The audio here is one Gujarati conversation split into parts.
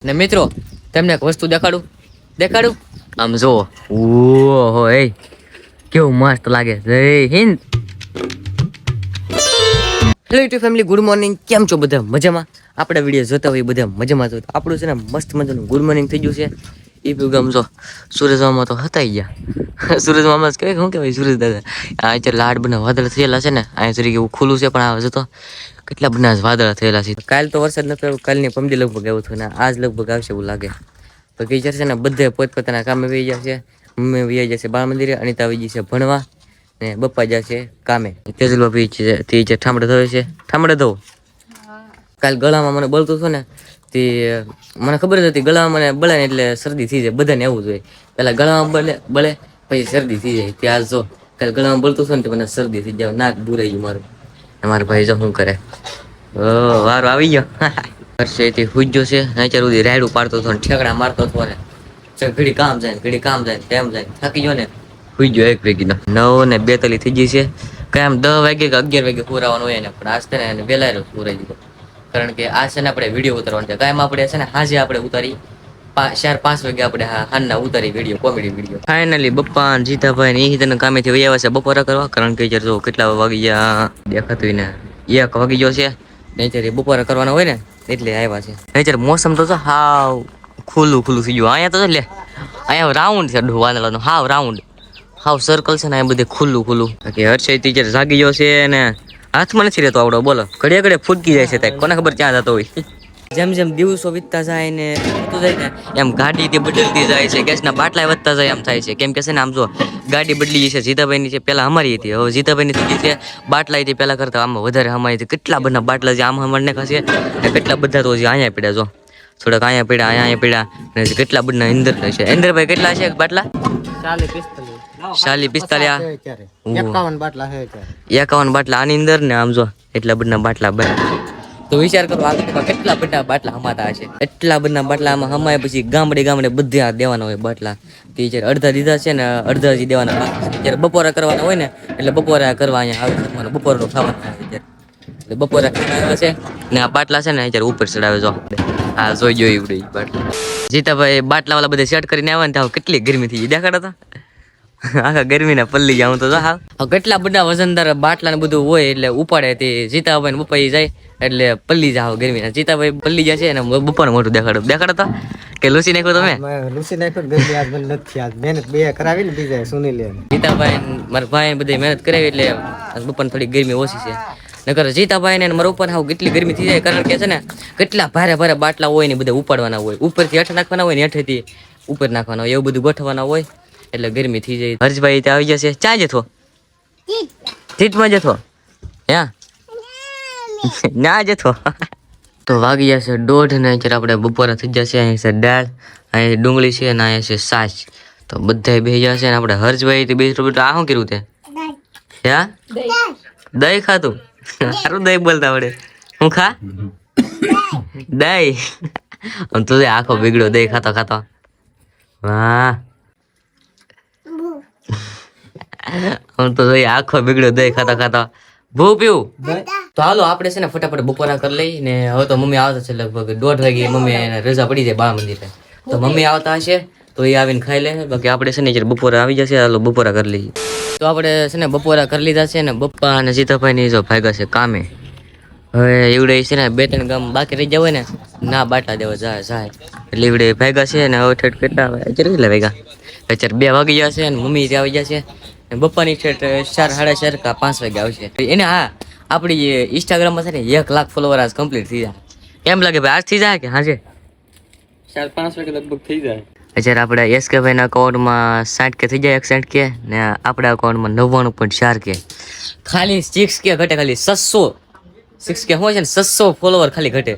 ને મિત્રો તમને એક વસ્તુ દેખાડું આમ જો ઓહો એ કેવું મસ્ત લાગે જય Hind. Hello YouTube family, good morning. કેમ છો બધા? મજામાં? આપણે વિડીયો જોતા હોય બધા મજામાં જોતા. આપણું છે ને મસ્ત મજાનું ગુડ મોર્નિંગ થઈ ગયું છે. એ બી ગમજો સુરજ મામા તો હતાઈ ગયા. સુરજ મામા કહેવાય શું કહેવાય સુરજ દાદા. આ અત્યારે લાડ બના વાદળ થયેલા છે ને અહીંયા તરીકે એવું ખુલ્લું છે પણ આવે જતો કેટલા બધા વાદળા થયેલા છે. કાલ તો વરસાદ નતો આવ્યો, કાલની પમદી લગભગ આવ્યો હતો ને આજ લગભગ આવશે એવું લાગે. તો ટીચર છે ને બધે પોતપોતાના કામે વહી જશે. મમ્મી વહી જશે બાળ મંદિરે, અનિતા વહી જશે ભણવા ને બપ્પા જશે કામે. તેજલ ભાભી છે ઠામડે ધોવે છે. ઠામડે ધો. કાલ ગળામાં મને બળતું હતું ને તે મને ખબર જ હતી ગળામાં મને બળે ને એટલે શરદી થઈ જાય. બધાને એવું જોઈએ પેલા ગળામાં બળે પછી શરદી થઈ જાય. ત્યાં જો કાલ ગળામાં બળતું હતું ને તો મને શરદી થઈ જાય, નાક બુરાઈ ગયું મારું. મારા ભાઈ જો શું કરે, વારો આવી ગયો. વર્ષેથી હુજ્જો છે અત્યાર સુધી રાયડું પાડતો હતો ને ઠેકડા મારતો હતો ને ઘડી કામ જાય તેમ જાય થાકી ગયો ને હુજ્જો 1 વાગ્યાનો 9:42 થઈ ગઈ છે. કઈ આમ 10 વાગે કે 11 વાગે પૂરાવાનું હોય ને પણ આજ છે ને વહેલા પૂરાઈ દીધો. કારણ કે આ છે ને આપણે વિડીયો ઉતારવાનો છે. કાયમ આપણે છે ને હાજે આપણે ઉતારી 4-5 વાગે આપણે હાનના ઉતારી video, comedy video. Finally Bappa Jitabhai ને એ તને કામેથી વહી આવ્યા છે બપોરા કરવા. કારણ કે જો કેટલા વાગી ગયા દેખાતું ને 1 વાગી ગયો છે. નહીતર બપોરા કરવાના હોય ને એટલે આવ્યા છે. નહીતર મોસમ તો હાવ ખુલ્લું થઈ ગયું. અહીંયા તો લે અહીંયા રાઉન્ડ છે વાદળાનો, હાવ સર્કલ છે ને અહીંયા બધે ખુલ્લું. કે હર્ષય ટીચર જાગી ગયો છે ને હાથમાં નથી રહેતો આવડો. બોલો ઘડીએ ફૂટકી જાય છે ત્યાં કોને ખબર ક્યાં જતો હોય. જેમ જેમ દિવસો વીતતા જાય ને એમ ગાડી તે બદલતી જાય છે. ગેસના બાટલા વધતા જાય એમ થાય છે. કેમ કે છે ને આમ જો ગાડી બદલી ગઈ છે. જીતાભાઈની છે પેલા અમારી હતી, હવે જીતાભાઈની થઈ ગઈ છે બાટલા હતી પેલા કરતા આમાં વધારે અમારી હતી. કેટલા બધા બાટલા છે આમ અમારને ખાશે ને કેટલા બધા તો અહીંયા પડ્યા જો થોડાક અહીંયા પડ્યા ને કેટલા બધા અંદર છે. ઇન્દરભાઈ કેટલા છે બાટલા? 40-45 51 બાટલા આની અંદર ને આમ જો એટલા બધા બાટલા બન્યા. તો વિચાર કરો આગળ કેટલા બધા બાટલા હમાતા હશે. એટલા બધા બાટલા આમાં હમાય પછી ગામડે બધે દેવાના હોય બાટલા. ટીચર અડધા દીધા છે ને અડધા હજી દેવાના બાકી છે. જ્યારે બપોરા કરવાના હોય ને એટલે બપોરા કરવા અહીંયા આવે જમવાનું, બપોરનું ખાવાનું આવે છે. એટલે બપોરા ખાવા છે ને આ બાટલા છે ને અત્યારે ઉપર ચડાવે જો હા જોઈ જોઈ બાટલા. જીતાભાઈ બાટલા વાળા બધા સેટ કરીને આવ્યા ને ત્યાં કેટલી ગરમી થઈ ગઈ દેખાડો તો. આખા ગરમીના પલ્લી જાઉં તો હા કેટલા બધા વજનદાર બાટલા ને બધું હોય એટલે ઉપાડે તે જીતાભાઈ ને બપ્પા જાય એટલે પલ્લી જાવ ગરમીના. જીતાભાઈ પલ્લી જશે ને બપ્પાને મોટું દેખાડો તો કે લૂસી નાખ્યો તમે? લૂસી નાખ્યો ગરમી આજ મને નથી. આજ મહેનત બે કરાવી ને બીજા સુની લે. જીતાભાઈ મારા ભાઈ બધી મહેનત કરાવી એટલે બપ્પાને થોડી ગરમી ઓછી છે. નકર જીતાભાઈ ને મારા ઉપર હાવ કેટલી ગરમી થઈ જાય. કારણ કે છે ને કેટલા ભારે બાટલા હોય ને બધા ઉપાડવાના હોય, ઉપરથી હેઠ નાખવાના હોય ને હેઠેથી ઉપર નાખવાના હોય, એવું બધું ગોઠવવાના હોય એટલે ગરમી થઈ જાય. હર્ષભાઈ ત્યાં આવી જશે. ચા જતો ઠીટમાં જતો હે ના જતો. તો વાગી જશે 1:30 ને અત્યારે આપણે બપોરા થઈ જશે. અહીં છે દાળ, અહીં ડુંગળી છે અને અહીંયા છે સાસ. તો બધા બેસી જશે ને આપણે હર્ષભાઈ બે રૂપિયા આ શું કર્યું તે હે દહીં ખાતું? સારું દહીં બોલતા આવડે. હું ખા દહીં તું આખો બીગડો દહીં ખાતો વાહ. હું તો આખો બીગડો દહીં ખાતા ભૂ પીવું. તો હાલો આપણે છે ને ફટાફટ બપોરા કરી લઈ ને હવે તો મમ્મી આવતા છે લગભગ 1:30 વાગે. મમ્મી રજા પડી જાય બાળ મંદિરે તો મમ્મી આવતા હશે તો એ આવીને ખાઈ લે. બાકી આપણે છે ને જ્યારે બપોરા આવી જશે હાલો બપોરા કરી લઈએ. તો આપણે છે ને બપોરા કરી લીધા છે ને બપ્પા અને જીતાભાઈ ની જો ભાગ્યા છે કામે. હવે એવડે છે ને 2-3 ગામ બાકી રહી જવાય ને ના બાટલા દેવા જાય એટલે એવડે ભાગ્યા છે ને હવે ઠેઠ કેટલા કેટલા વાગ્યા અત્યારે 2 વાગી ગયા છે ને મમ્મી ત્યાં આવી જશે. બપ્પાની ઠેઠ 4-4:30 કે 5 વાગે આવશે. એને હા આપણી ઇન્સ્ટાગ્રામમાં છે ને 1 લાખ ફોલોવર આજ કમ્પ્લીટ થઈ જાય. એમ લાગે ભાઈ આજ થઈ જાય કે હાજે 4-5 વાગે લગભગ થઈ જાય. અત્યારે આપણે SK ભાઈના અકાઉન્ટમાં 60K થઈ જાય, 61K ને આપણા અકાઉન્ટમાં 99.4K. ખાલી 6K ઘટે, ખાલી 600 હોય છે ને 600 ફોલોવર ખાલી ઘટે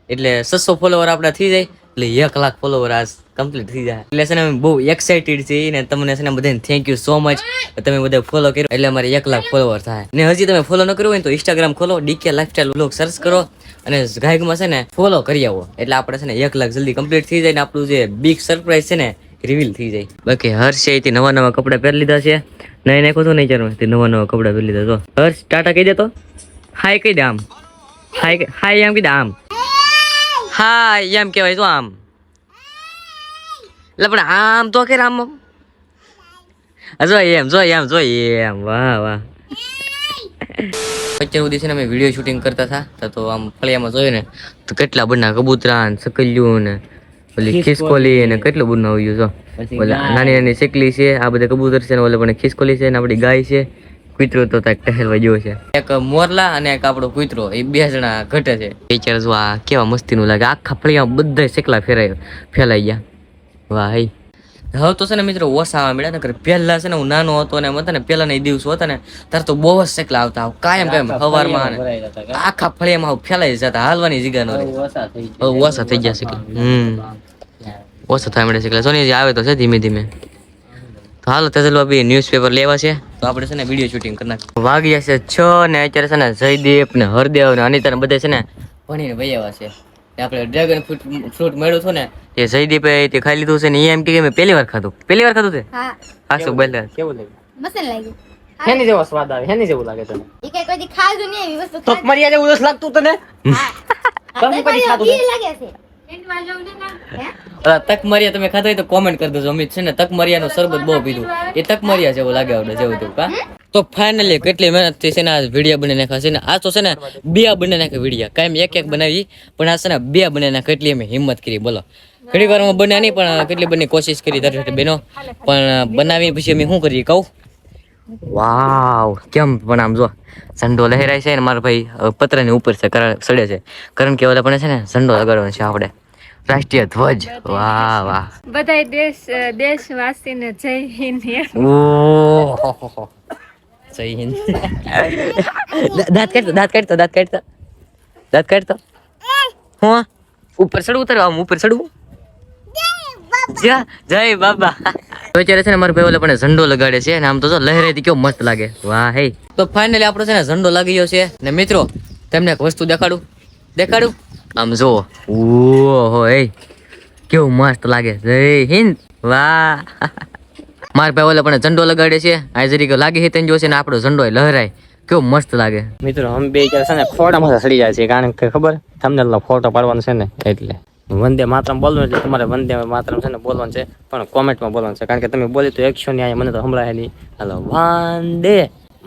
એટલે 600 ફોલોવર આપણા થઈ જાય એટલે 1 લાખ ફોલોવર આજ કમ્પ્લીટ થઈ જાય. એટલે છે ને બહુ એક્સાઇટેડ છે ને તમને છે ને બધાને થેન્ક યુ સો મચ. તમે બધા ફોલો કર્યો એટલે અમારે 1 લાખ ફોલોવર થાય. ને હજી તમે ફોલો ન કર્યું હોય તો ઇન્સ્ટાગ્રામ ખોલો, DK લાઇફસ્ટાઇલ વ્લોગ સર્ચ કરો અને ગાયકમાં છે ને ફોલો કરી આવો એટલે આપણે છે ને 1 લાખ જલ્દી કમ્પ્લીટ થઈ જાય ને આપણું જે બિગ સરપ્રાઈઝ છે ને રિવીલ થઈ જાય. બાકી હર્ષે થી નવા કપડા પહેરી લીધા છે. નહીં નાખો તો નહીં ચાલુ નવા કપડા પહેરી લીધા. તો હર્ષ ટાટા કહી દે તો હાય કહી દે આમ હાય એમ કહી દે આમ હાય એમ કહેવાય તો આમ એટલે પણ આમ તો કે આમ જો એમ વાહ વાહ. અત્યાર સુધી છે ને અમે વિડીયો શૂટિંગ કરતા હતા તો આમ ફળિયામાં જોયું ને તો કેટલા બધા કબૂતરા ને સકલિયું ને ઓલી ખિસકોલી ને કેટલું બધું આવ્યું છો. ઓલા નાની નાની શેકલી છે, આ બધા કબૂતર છે ને ઓલા પણ ખિસકોલી છે ને આપણી ગાય છે. કૂતરો તો ટહેલવા ગયો છે. એક મોરલા અને એક આપણો કૂતરો, એ 2 જણા ઘટે છે. વિચાર જો આ કેવા મસ્તીનું લાગે. આખા ફળિયામાં બધા શેકલા ફેલાઈ ગયા. વાહ હઈ. હવે તો છે ને મિત્રો ઓછા આવવા મળ્યા ને. પહેલા છે ને હું નાનો હતો ને એમ હતા ને પહેલાના દિવસો હતા ને ત્યારે તો બહુ જ શેકલા આવતા. કાયમ સવારમાં આખા ફળિયામાં ફેલાઈ જતા, હાલવાની જગ્યા નો ઓછા થઈ ગયા શેકલા. ઓછા થાય મળે શેકલા. સોની આવે તો છે ધીમે ધીમે. તો હાલો તેજલવા બી ન્યૂઝપેપર લેવા છે તો આપણે છે ને વિડીયો શૂટિંગ કરી નાખીએ. વાગ્યા છે 6 ને અત્યારે છે ને જયદીપ ને હરદેવ ને અનિતા ને બધા છે ને ભણીને વહી આવ્યા છે. આપણે ડ્રેગન ફ્રૂટ મળ્યું હતું ને એ જયદીપે તે ખાઈ લીધું છે ને એ એમ કે મેં પહેલી વાર ખાધું તે. હા શું બોલ કેવું લાગ્યું? મસ્ત લાગ્યું. હેની જેવો સ્વાદ આવે, હેની જેવું લાગે તને? એ કઈ કોઈ ખાધું નહીં એવી વસ્તુ. તો મરિયા જેવું જ લાગતું તને? તમે કદી ખાધું ઈ લાગે છે. તકમરિયા તમે ખાધા હોય તો કોમેન્ટ કરી દેજો. અમિત છે ને તકમરિયાનું શરબત બહુ પીધું, એ તકમરિયા જેવું લાગે આપણે જેવું તેવું કા. તો ફાઇનલી કેટલી મહેનત થી છે ને આ વિડીયો બની નાખ્યા છે ને. આ તો છે ને 2 બની નાખ્યા વિડીયો, કાયમ એક બનાવી પણ આ છે ને 2 બની નાખ્યા. કેટલી અમે હિંમત કરી બોલો. ઘણી વારમાં બન્યા નહીં પણ કેટલી બની કોશિશ કરી દરેક બેનો, પણ બનાવી પછી અમે શું કરીએ કહું. વાવ કેમ પણ આમ જો ઝંડો લહેરાય છે ને મારા ભાઈ પતરાની ઉપર છે સડે છે. કારણ કે ઓલા પણ છે ને ઝંડો લગાડવાનો છે આપણે, રાષ્ટ્રીય ધ્વજ. વાહ વાહ. બધાય દેશવાસીને જય હિન્દ. ઓહો જય હિન્દ. દાંત કાઢતો હું ઉપર ચડવું ઉતરવા આમ ઉપર ચડવું. જય બાબા. તો અત્યારે છે ને મારા ભાઈ ઓલા પણ ઝંડો લગાડે છે ને આમ તો જો લહેરાતી કેવો મસ્ત લાગે. વાહ હે. તો ફાઇનલી આપણો છે ને ઝંડો લાગી ગયો છે ને મિત્રો તમને એક વસ્તુ દેખાડું આમ જો. ઓહો હે કેવું મસ્ત લાગે. જય હિન્દ. વાહ. મારા ભાઈ ઓલા પણ ઝંડો લગાડે છે. આ જરીકે લાગે છે તેન જો છે ને આપણો ઝંડો લહેરાય કેવો મસ્ત લાગે. મિત્રો અમે બે છે ને ફોટામાં સડી જાય છે, કારણ કે ખબર થંબનેલનો ફોટો પાડવાનો છે ને એટલે વંદે માતરમ બોલવાનું એટલે તમારે વંદે માતરમ છે ને બોલવાનું છે, પણ કોમેન્ટમાં બોલવાનું છે. કારણ કે તમે બોલી તો 100 ની મને તો સંભળાય નહીં. હાલો વંદે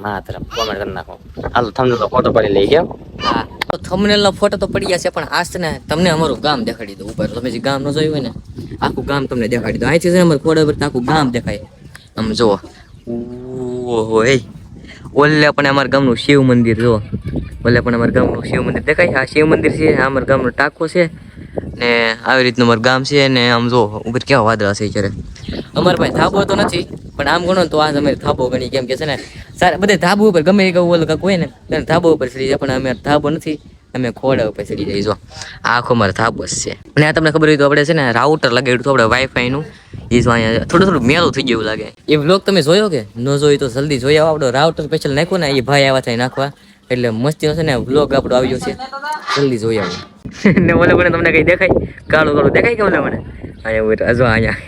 માતરમ કોમેન્ટ કરી નાખો. હાલો થંબનેલનો ફોટો પાડી લઈ ગયો. હા તો થંબનેલનો ફોટો તો પડી ગયા છે, પણ આજ ને તમને અમારું ગામ દેખાડી દઉં ઉપર. તમે જે ગામ ન જોયું હોય ને આખું ગામ તમને દેખાડી દઉં. અહીંથી છે ને અમારે ખોડા પર આખું ગામ દેખાય. આમ જુઓ. ઓહો હે. ઓલે પણ અમારા ગામનું શિવ મંદિર જુઓ. ઓલે પણ અમારા ગામનું શિવ મંદિર દેખાય. આ શિવ મંદિર છે, આ અમારા ગામનો ટાંકો છે ને આવી રીતનું અમારું ગામ છે. ને આમ જો ઉપર કેવા વાદળા છે અત્યારે. અમારા પાસે ધાબો તો નથી પણ આમ ગણો તો આજ અમારે ધાબો ગણી. કેમ કે છે ને સારા બધા ધાબો ઉપર ગમે એ ઓલું કાંક હોય ને તેને ધાબો ઉપર ચડી જાય, પણ અમે ધાબો નથી, અમે ખોડા ઉપર ચડી જાય. જો આ આખો અમારો ધાબો જ છે. અને આ તમને ખબર હોય તો આપણે છે ને રાઉટર લગાડ્યું હતું આપણે વાઈફાઈ નું. એ જો અહીંયા થોડું મેલું થઈ ગયું લાગે. એ વ્લોગ તમે જોયો કે ન જોયો તો જલ્દી જોઈ આવો. આપણો રાઉટર સ્પેશિયલ નાખ્યો ને એ ભાઈ આવ્યા થાય નાખવા, એટલે મસ્તીનો છે ને વ્લોગ આપણો આવ્યો છે, જલ્દી જોઈ આવો. ને ઓલે મને તમને કઈ દેખાય કાળું દેખાય કે ઓલે મને અહીંયા જો અહીંયા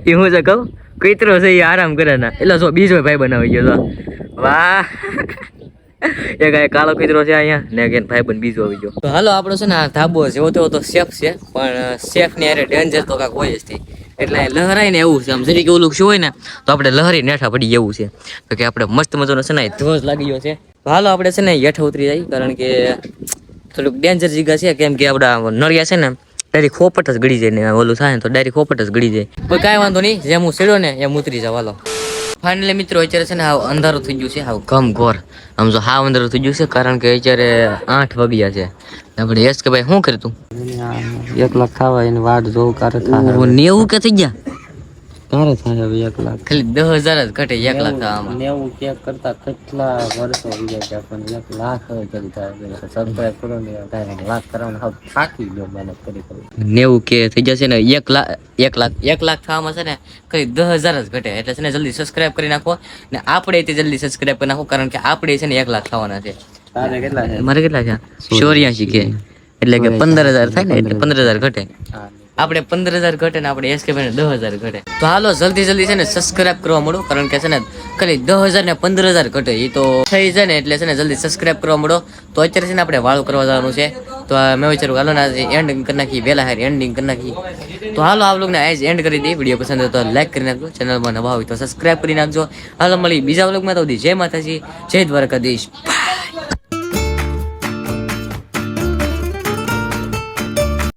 એ હું જો કહું કૂતરો છે એ આરામ કરે ના. એટલે જો બીજો ભાઈ બનાવી ગયો. વાહ. એક આ કાળો કૂતરો છે અહીંયા ને કે ભાઈ બન બીજો આવી ગયો. તો હાલો આપણો છે ને આ ધાબો જેવો તેવો તો સેફ છે, પણ સેફ ની અરે ડેન્જર તો કાંક હોય જ થી. એટલે લહરાય ને એવું છે. આમ જરી કે ઓલું શું હોય ને તો આપણે લહરી નેઠા પડી એવું છે. તો કે આપણે મસ્ત મજાનો છે ને ધ્વજ લાગી ગયો છે. તો હાલો આપણે છે ને હેઠા ઉતરી જાય, કારણ કે થોડુંક ડેન્જર જગ્યા છે. કેમ કે આપડા નળિયા છે ને ડાયરેક્ટ ખોપટ જ ગળી જાય ને ઓલું થાય ને તો ડાયરેક્ટ ખોપટ જ ગળી જાય. કોઈ કાંઈ વાંધો નહીં, જેમ હું સીડ્યો ને એમ ઉતરી જાવ. હાલો ફાઇનલી મિત્રો અત્યારે છે ને હાવ અંધારું થઈ ગયું છે, હાવ ઘમ ઘોર. આમ જો હાવ અંધારું થઈ ગયું છે, કારણ કે અત્યારે 8 વાગ્યા છે. આપણે યશ કે ભાઈ શું કર્યું તું? 1 લાખ ખાવા એની વાટ જોઉં કારે થાય. 90 કે થઈ ગયા? કારે થાય હવે 1 લાખ? ખાલી 10,000 જ ઘટે 1 લાખ થવામાં. 90 કેક કરતા કેટલા વર્ષો થઈ ગયા છે, પણ 1 લાખ હવે કરી થાય. સબસ્ક્રાઇબ કરો ને 1 લાખ કરવાનું હાવ થાકી ગયો મહેનત કરી. 90 કે થઈ જશે ને 1 લાખ થવામાં છે ને કઈ 10,000 જ ઘટે. એટલે છે ને જલ્દી સબસ્ક્રાઇબ કરી નાખો ને આપણે તે જલ્દી સબસ્ક્રાઇબ કરી નાખો, કારણ કે આપણે છે ને 1 લાખ થવાના છે. તારે કેટલા છે? મારે કેટલા છે? 84 કે એટલે કે 15,000 થાય ને એટલે 15,000 ઘટે. આપણે 15,000 ઘટે ને આપણે એસકે ભાઈને 10,000 ઘટે. તો હાલો જલ્દી છે ને સબસ્ક્રાઇબ કરવા મળો, કારણ કે છે ને ખાલી 10,000 ને 15,000 ઘટે એ તો થઈ જાય ને, એટલે છે ને જલ્દી સબસ્ક્રાઇબ કરવા મળો. તો અત્યારે છે ને આપણે વાળું કરવા જવાનું છે, તો મેં વિચાર્યું હાલો ને એન્ડિંગ કરી નાખી, વહેલા હારી એન્ડિંગ કરી નાખી. તો હાલો આ વ્લોગને આજ એન્ડ કરી દઈએ. વિડીયો પસંદ હોય તો લાઈક કરી નાખજો, ચેનલમાં નવા હોય તો સબસ્ક્રાઇબ કરી નાખજો. હાલો મળી બીજા વ્લોગમાં. તો જય માતાજી, જય દ્વારકાધીશ.